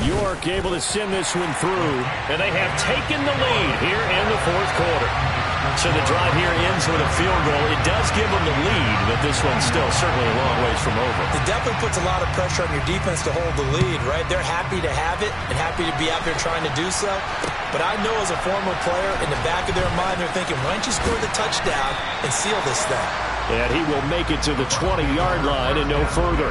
York able to send this one through, and they have taken the lead here in the 4th quarter. So the drive here ends with a field goal. It does give them the lead, but this one's still certainly a long ways from over. It definitely puts a lot of pressure on your defense to hold the lead, right? They're happy to have it and happy to be out there trying to do so. But I know as a former player, in the back of their mind, they're thinking, why don't you score the touchdown and seal this thing? And he will make it to the 20-yard line and no further.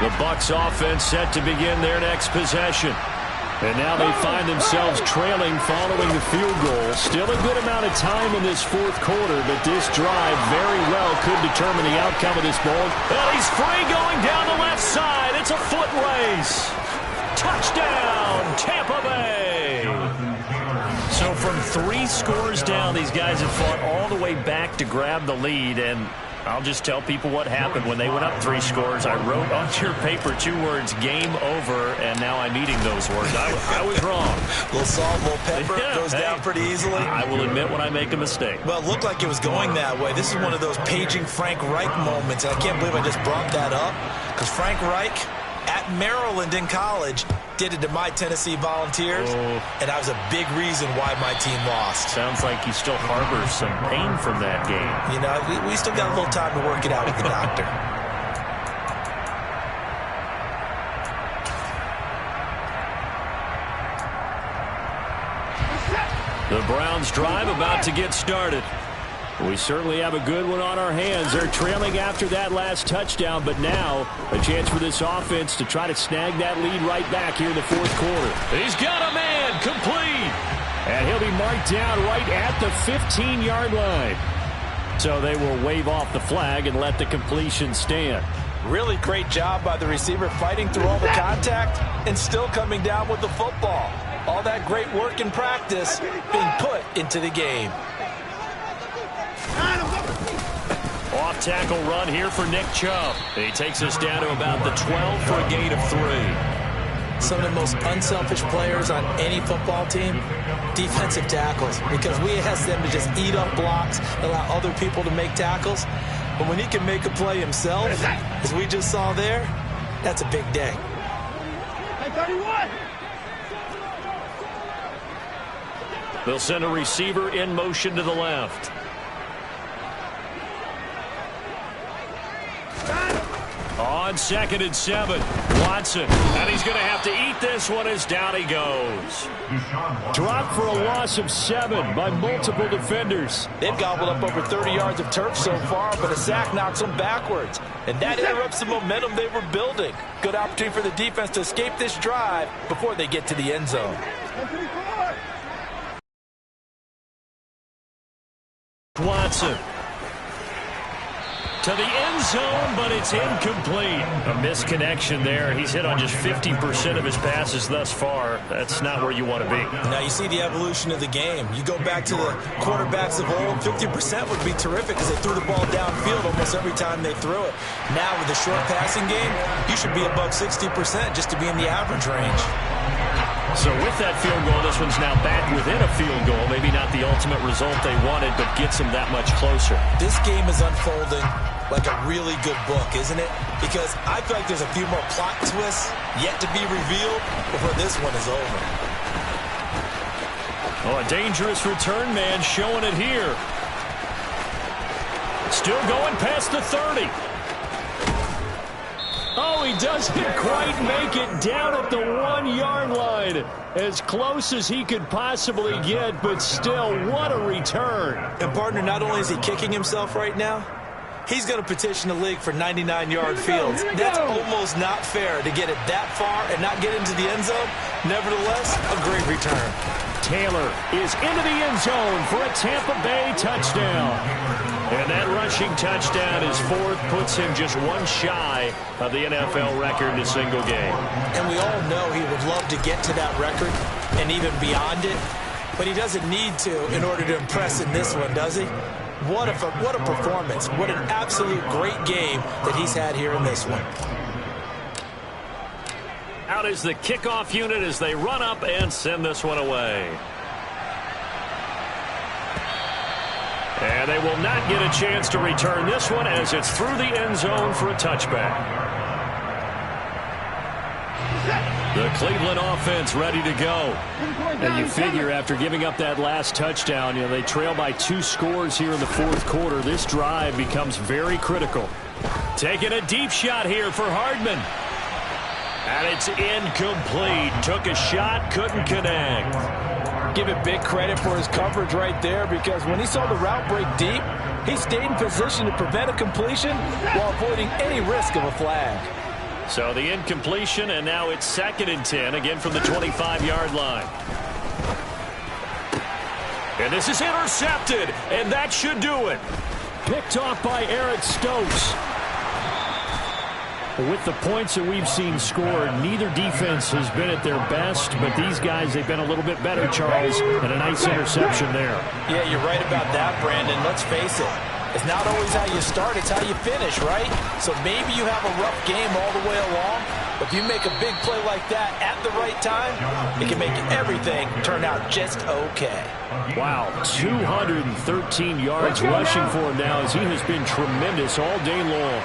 The Bucs offense set to begin their next possession. And now they find themselves trailing following the field goal. Still a good amount of time in this 4th quarter, but this drive very well could determine the outcome of this ball. Well, he's free going down the left side. It's a foot race. Touchdown, Tampa Bay. So from 3 scores down, these guys have fought all the way back to grab the lead, and I'll just tell people what happened when they went up 3 scores. I wrote on your paper 2 words, game over, and now I'm eating those words. I was wrong. A little salt, a little pepper, goes down pretty easily. I will admit when I make a mistake. Well, it looked like it was going that way. This is one of those paging Frank Reich moments, and I can't believe I just brought that up, because Frank Reich at Maryland in college did it to my Tennessee Volunteers, and that was a big reason why my team lost. Sounds like you still harbor some pain from that game. You know, we still got a little time to work it out with the doctor. The Browns drive about to get started. We certainly have a good one on our hands. They're trailing after that last touchdown, but now a chance for this offense to try to snag that lead right back here in the 4th quarter. He's got a man, complete. And he'll be marked down right at the 15-yard line. So they will wave off the flag and let the completion stand. Really great job by the receiver fighting through all the contact and still coming down with the football. All that great work in practice being put into the game. Off-tackle run here for Nick Chubb. He takes us down to about the 12 for a gain of 3. Some of the most unselfish players on any football team, defensive tackles, because we ask them to just eat up blocks, allow other people to make tackles. But when he can make a play himself, as we just saw there, that's a big day. They'll send a receiver in motion to the left. On 2nd and 7, Watson, and he's going to have to eat this one as down he goes. Dropped for a loss of 7 by multiple defenders. They've gobbled up over 30 yards of turf so far, but a sack knocks them backwards. And that interrupts the momentum they were building. Good opportunity for the defense to escape this drive before they get to the end zone. Watson to the end zone, but it's incomplete. A misconnection there. He's hit on just 50% of his passes thus far. That's not where you want to be. Now you see the evolution of the game. You go back to the quarterbacks of old, 50% would be terrific because they threw the ball downfield almost every time they threw it. Now with the short passing game, you should be above 60% just to be in the average range. So with that field goal, this one's now back within a field goal. Maybe not the ultimate result they wanted, but gets them that much closer. This game is unfolding like a really good book, isn't it? Because I feel like there's a few more plot twists yet to be revealed before this one is over. Oh, a dangerous return man showing it here. Still going past the 30. Oh, he doesn't quite make it down at the 1-yard line. As close as he could possibly get, but still, what a return. And, partner, not only is he kicking himself right now, he's going to petition the league for 99-yard fields. That's almost not fair to get it that far and not get into the end zone. Nevertheless, a great return. Taylor is into the end zone for a Tampa Bay touchdown. And that rushing touchdown, his fourth, puts him just one shy of the NFL record in a single game. And we all know he would love to get to that record and even beyond it, but he doesn't need to in order to impress in this one, does he? What a performance. What an absolute great game that he's had here in this one. Out is the kickoff unit as they run up and send this one away. And they will not get a chance to return this one as it's through the end zone for a touchback. The Cleveland offense ready to go. And you figure after giving up that last touchdown, they trail by 2 scores here in the fourth quarter. This drive becomes very critical. Taking a deep shot here for Hardman. And it's incomplete. Took a shot, couldn't connect. Give it big credit for his coverage right there, because when he saw the route break deep, he stayed in position to prevent a completion while avoiding any risk of a flag. So the incompletion, and now it's 2nd and 10, again from the 25-yard line. And this is intercepted, and that should do it. Picked off by Eric Stokes. With the points that we've seen scored, neither defense has been at their best, but these guys, they've been a little bit better, Charles, and a nice interception there. Yeah, you're right about that, Brandon. Let's face it. It's not always how you start, it's how you finish, right? So maybe you have a rough game all the way along, but if you make a big play like that at the right time, it can make everything turn out just okay. Wow, 213 yards rushing for him now as he has been tremendous all day long.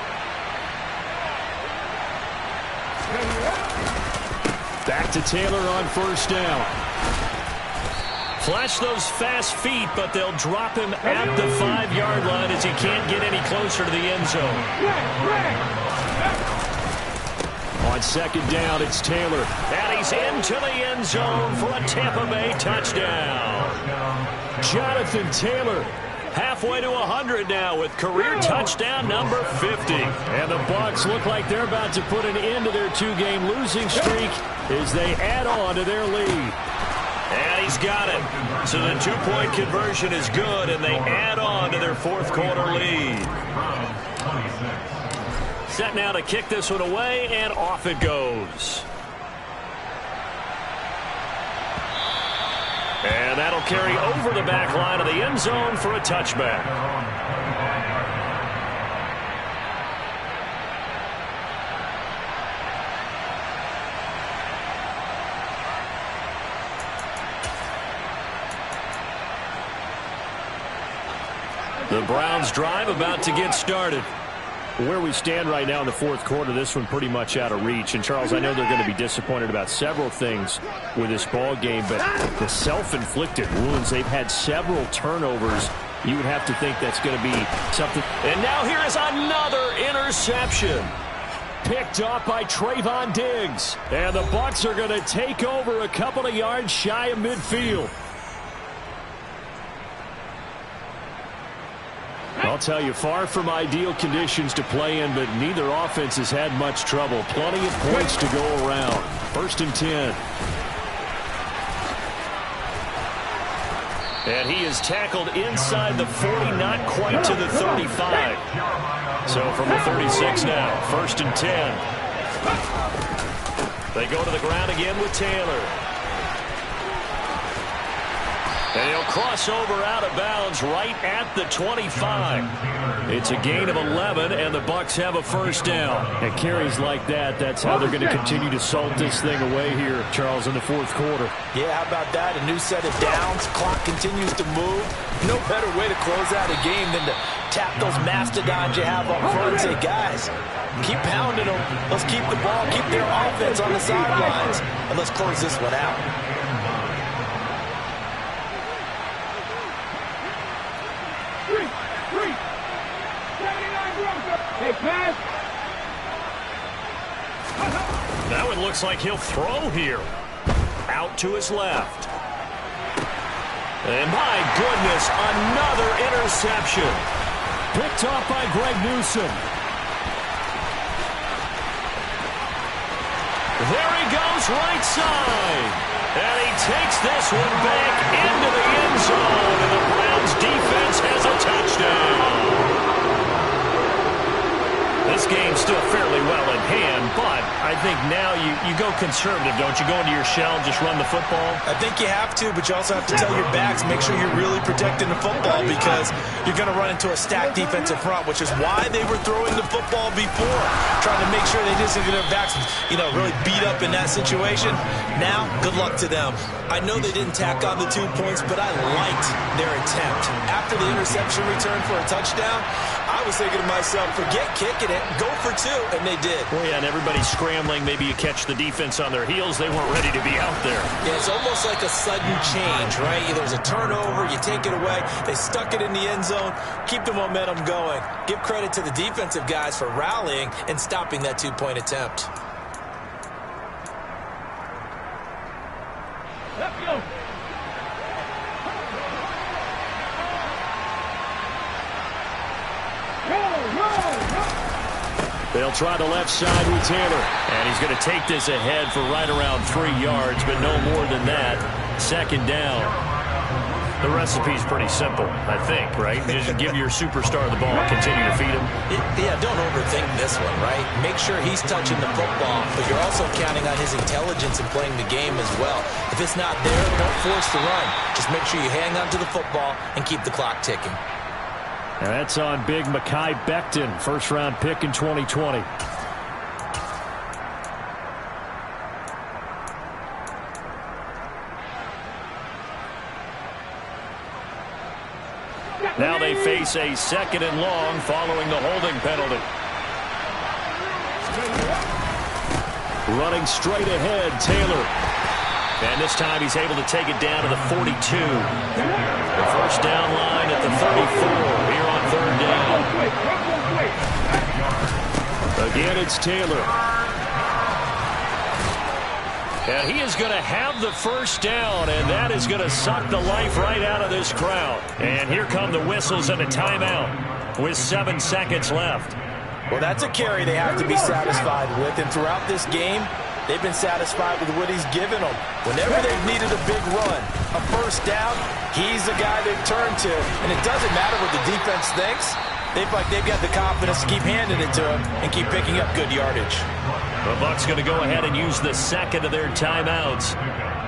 Back to Taylor on first down. Flash those fast feet, but they'll drop him at the 5-yard line as he can't get any closer to the end zone. On 2nd down, it's Taylor. And he's into the end zone for a Tampa Bay touchdown. Jonathan Taylor, halfway to 100 now with career touchdown number 50. And the Bucs look like they're about to put an end to their 2-game losing streak as they add on to their lead. And he's got it. So the 2-point conversion is good, and they add on to their fourth quarter lead. Set now to kick this one away, and off it goes. And that'll carry over the back line of the end zone for a touchback. The Browns drive about to get started. Where we stand right now in the fourth quarter, this one pretty much out of reach. And, Charles, I know they're going to be disappointed about several things with this ball game, but the self-inflicted wounds, they've had several turnovers. You would have to think that's going to be something. And now here is another interception. Picked off by Trayvon Diggs. And the Bucs are going to take over a couple of yards shy of midfield. I'll tell you, far from ideal conditions to play in, but neither offense has had much trouble. Plenty of points to go around. 1st and 10. And he is tackled inside the 40, not quite to the 35. So from the 36 now, 1st and 10. They go to the ground again with Taylor. And he'll cross over out of bounds right at the 25. It's a gain of 11, and the Bucs have a first down. And carries like that, that's how they're going to continue to salt this thing away here, Charles, in the fourth quarter. Yeah, how about that? A new set of downs. Clock continues to move. No better way to close out a game than to tap those mastodons you have up front and say, guys, keep pounding them. Let's keep the ball, keep their offense on the sidelines, and let's close this one out. Now it looks like he'll throw here. Out to his left. And my goodness, another interception. Picked off by Greg Newsome. There he goes, right side. And he takes this one back into the end zone. And the Browns defense has a touchdown. This game's still fairly well in hand, but I think now you go conservative, don't you? Go into your shell and just run the football? I think you have to, but you also have to tell your backs, make sure you're really protecting the football because you're going to run into a stacked defensive front, which is why they were throwing the football before, trying to make sure they didn't get their backs, really beat up in that situation. Now, good luck to them. I know they didn't tack on the 2 points, but I liked their attempt. After the interception return for a touchdown, I was thinking to myself, forget kicking it, go for 2, and they did. Well, yeah, and everybody's scrambling. Maybe you catch the defense on their heels. They weren't ready to be out there. Yeah, it's almost like a sudden change, right? There's a turnover, you take it away, they stuck it in the end zone, keep the momentum going. Give credit to the defensive guys for rallying and stopping that 2-point attempt. Let's go. They'll try the left side with Taylor. And he's going to take this ahead for right around 3 yards, but no more than that. Second down. The recipe's pretty simple, I think, right? Just give your superstar the ball and continue to feed him. Yeah, don't overthink this one, right? Make sure he's touching the football, but you're also counting on his intelligence in playing the game as well. If it's not there, don't force the run. Just make sure you hang on to the football and keep the clock ticking. And that's on big Mekhi Becton, first-round pick in 2020. Now they face a 2nd and long following the holding penalty. Running straight ahead, Taylor. And this time he's able to take it down to the 42. The first down line at the 34 here on 3rd down. Again, it's Taylor. And he is going to have the first down, and that is going to suck the life right out of this crowd. And here come the whistles and a timeout with 7 seconds left. Well, that's a carry they have to be satisfied with, and throughout this game, they've been satisfied with what he's given them. Whenever they've needed a big run, a first down, he's the guy they've turned to. And it doesn't matter what the defense thinks. They've got the confidence to keep handing it to him and keep picking up good yardage. The Bucs going to go ahead and use the second of their timeouts.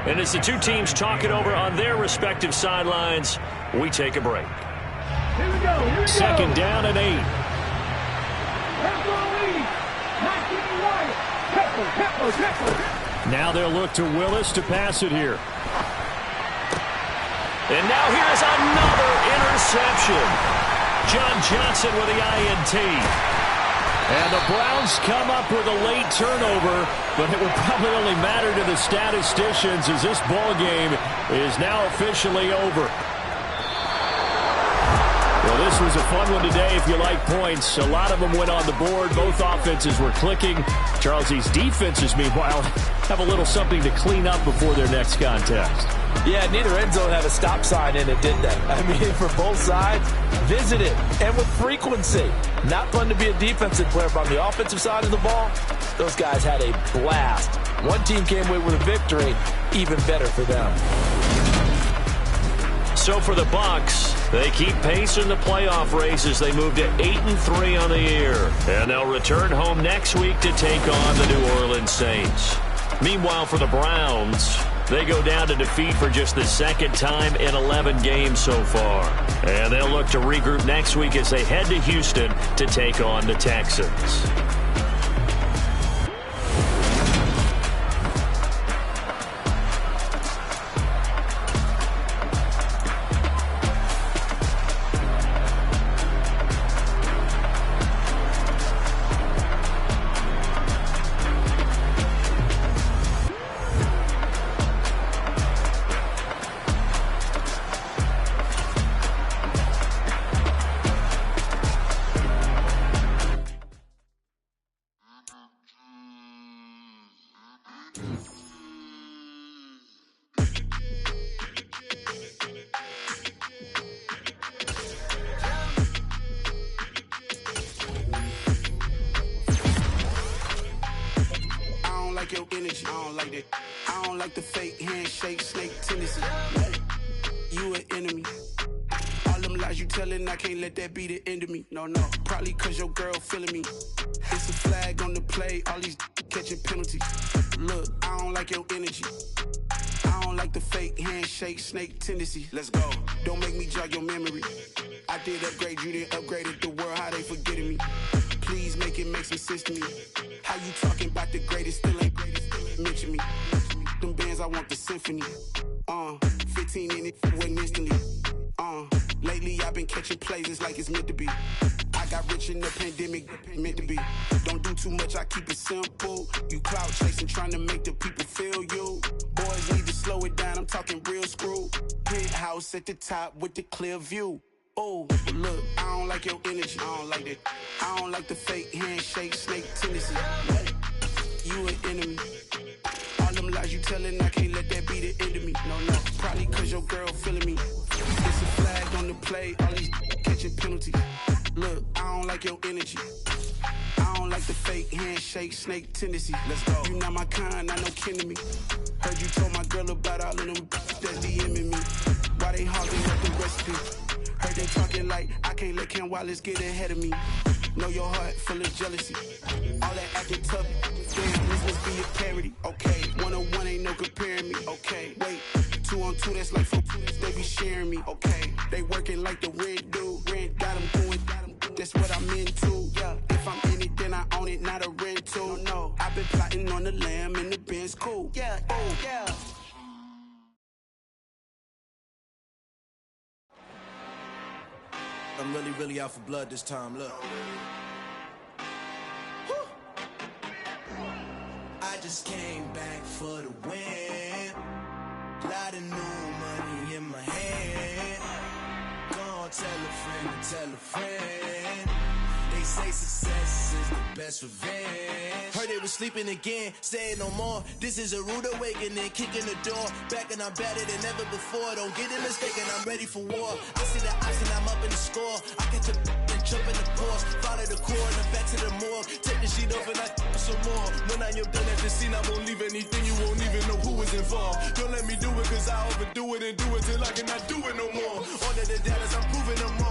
And as the two teams talk it over on their respective sidelines, we take a break. Here we go. 2nd down and 8. Now they'll look to Willis to pass it here. And now here's another interception. John Johnson with the INT. And the Browns come up with a late turnover, but it will probably only matter to the statisticians as this ball game is now officially over. Well, this was a fun one today if you like points. A lot of them went on the board. Both offenses were clicking. Charles, these defenses, meanwhile, have a little something to clean up before their next contest. Yeah, neither end zone had a stop sign in it, did they? I mean, for both sides, visit it, and with frequency. Not fun to be a defensive player, but on the offensive side of the ball, those guys had a blast. One team came away with a victory, even better for them. So for the Bucs, they keep pace in the playoff race as they move to 8-3 on the year. And they'll return home next week to take on the New Orleans Saints. Meanwhile, for the Browns, They go down to defeat for just the second time in 11 games so far. And they'll look to regroup next week as they head to Houston to take on the Texans. Your energy, I don't like that. I don't like the fake handshake, snake tendency. You an enemy. All them lies you telling, I can't let that be the end of me. No, probably cause your girl feeling me. It's a flag on the play, all these catching penalties. Look, I don't like your energy. I don't like the fake handshake, snake tendency. Let's go. Don't make me jog your memory. I did upgrade, you didn't upgrade it. The world, how they forgetting me. Please make it make some sense to me. How you talking about the greatest, still ain't greatest, mention me. Them bands, I want the symphony. 15 in it, went instantly. Lately I've been catching plays, it's like it's meant to be. I got rich in the pandemic, meant to be. Don't do too much, I keep it simple. You clout chasing, trying to make the people feel you. Boys need to slow it down, I'm talking real screw. Penthouse at the top with the clear view. Oh, look, I don't like your energy, I don't like that. I don't like the fake handshake, snake tendency. You an enemy. All them lies you telling, I can't let that be the end of me. No, probably cause your girl feeling me. It's a flag on the play, all these catching penalties. Look, I don't like your energy. I don't like the fake handshake, snake tendency. Let's go. You not my kind, I know kin to me. Heard you told my girl about all of them that's DMing me. Why they hogging up the recipe? Heard they talking like I can't let Ken Wallace get ahead of me. Know your heart full of jealousy. All that acting tough, damn, this must be a parody. Okay, 1-on-1 ain't no comparing me. Okay, wait, 2-on-2, that's like 4, they be sharing me. Okay, they working like the rent do. Rent got them going, that's what I'm into. Yeah, if I'm in it, then I own it, not a rental. No, I've been plotting on the lamb and the Benz cool. Yeah, oh, yeah. I'm really out for blood this time, look. I just came back for the win. Lot of new money in my hand. Gonna tell a friend to tell a friend. They say success is the best revenge. Heard they was sleeping again, say it no more. This is a rude awakening, kicking the door. Back and I'm better than ever before. Don't get it mistaken, I'm ready for war. I see the option, I'm up in the score. I catch a and jump in the course. Follow the core and I'm back to the morgue. Take the sheet off and I some more. When I am done at the scene, I won't leave anything. You won't even know who is involved. Don't let me do it, cause I overdo it and do it till I cannot do it no more. All of the dallas, I'm proving them wrong.